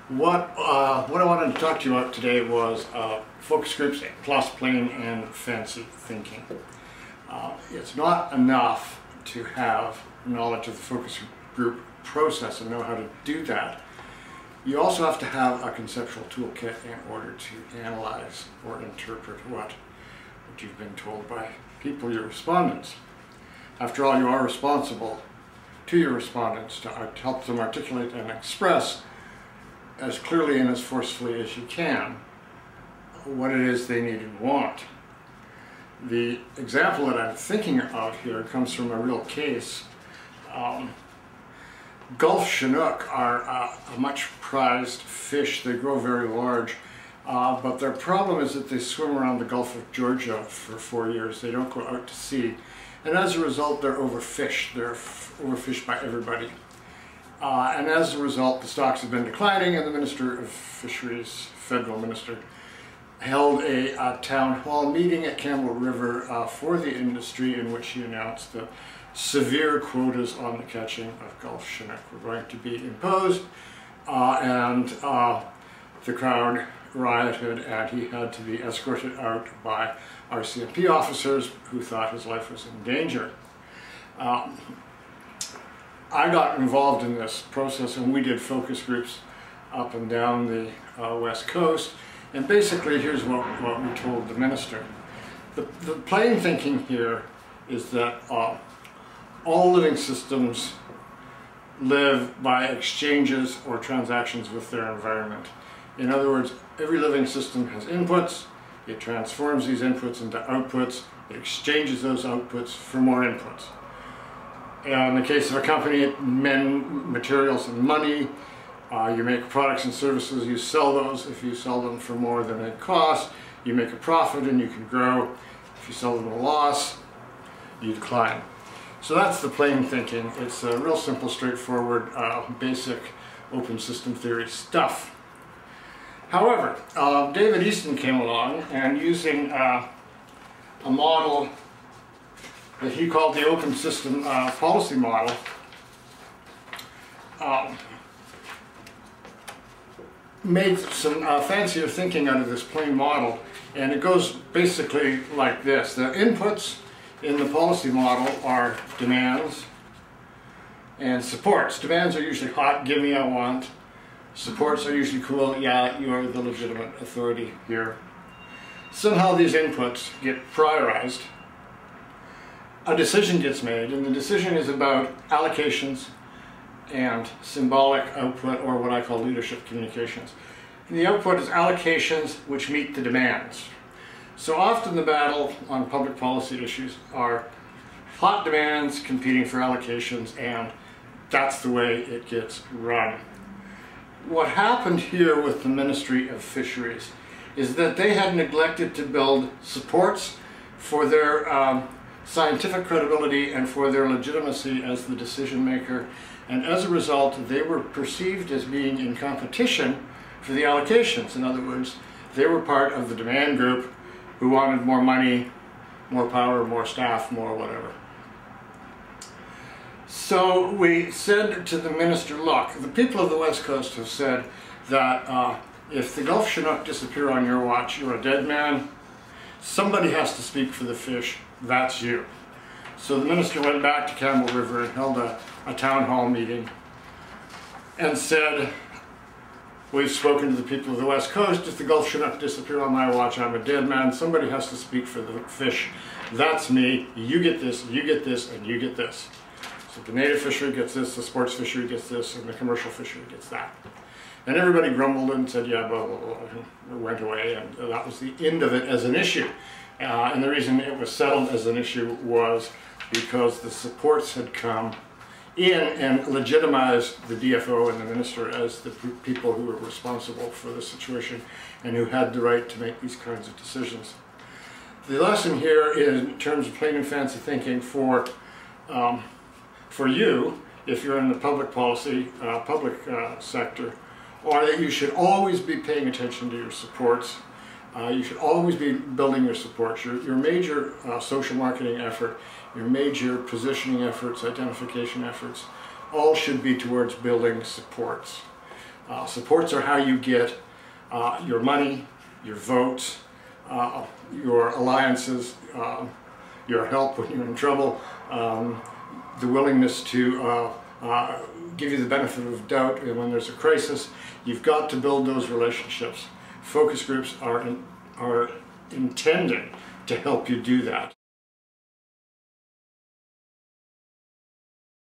What I wanted to talk to you about today was focus groups plus plain and fancy thinking. It's not enough to have knowledge of the focus group process and know how to do that. You also have to have a conceptual toolkit in order to analyze or interpret what you've been told by people, your respondents. After all, you are responsible to your respondents to help them articulate and express as clearly and as forcefully as you can what it is they need and want. The example that I'm thinking of here comes from a real case. Gulf Chinook are a much prized fish. They grow very large, but their problem is that they swim around the Gulf of Georgia for 4 years. They don't go out to sea, and as a result they're overfished. They're overfished by everybody. And as a result, the stocks have been declining, and the Minister of Fisheries, federal minister, held a town hall meeting at Campbell River for the industry, in which he announced that severe quotas on the catching of Gulf Chinook were going to be imposed, and the crowd rioted, and he had to be escorted out by RCMP officers who thought his life was in danger. I got involved in this process, and we did focus groups up and down the West Coast, and basically here's what we told the minister. The plain thinking here is that all living systems live by exchanges or transactions with their environment. In other words, every living system has inputs, it transforms these inputs into outputs, it exchanges those outputs for more inputs. In the case of a company, materials and money. You make products and services, you sell those. If you sell them for more than it costs, you make a profit and you can grow. If you sell them at a loss, you decline. So that's the plain thinking. It's a real simple, straightforward, basic open system theory stuff. However, David Easton came along, and using a model that he called the open system policy model, made some fancier thinking out of this plain model, and it goes basically like this. The inputs in the policy model are demands and supports. Demands are usually hot, give me, I want. Supports are usually cool, yeah, you're the legitimate authority here. Somehow these inputs get prioritized. A decision gets made, and the decision is about allocations and symbolic output, or what I call leadership communications. And the output is allocations which meet the demands. So often the battle on public policy issues are hot demands competing for allocations, and that's the way it gets run. What happened here with the Ministry of Fisheries is that they had neglected to build supports for their scientific credibility and for their legitimacy as the decision maker, and as a result they were perceived as being in competition for the allocations. In other words, they were part of the demand group who wanted more money, more power, more staff, more whatever. So we said to the minister, look, the people of the West Coast have said that if the Gulf Chinook disappear on your watch, you're a dead man. Somebody has to speak for the fish. That's you. So the minister went back to Campbell River and held a town hall meeting and said, we've spoken to the people of the West Coast. If the Gulf Chinook disappear on my watch, I'm a dead man. Somebody has to speak for the fish. That's me. You get this, and you get this. So the native fishery gets this, the sports fishery gets this, and the commercial fishery gets that. And everybody grumbled and said, yeah, blah, blah, blah, and went away, and that was the end of it as an issue. And the reason it was settled as an issue was because the supports had come in and legitimized the DFO and the minister as the people who were responsible for the situation and who had the right to make these kinds of decisions. The lesson here is, in terms of plain and fancy thinking for you, if you're in the public policy, sector, or that you should always be paying attention to your supports. You should always be building your supports. Your major social marketing effort, your major positioning efforts, identification efforts, all should be towards building supports. Supports are how you get your money, your votes, your alliances, your help when you're in trouble, the willingness to give you the benefit of doubt when there's a crisis. You've got to build those relationships. Focus groups are intended to help you do that.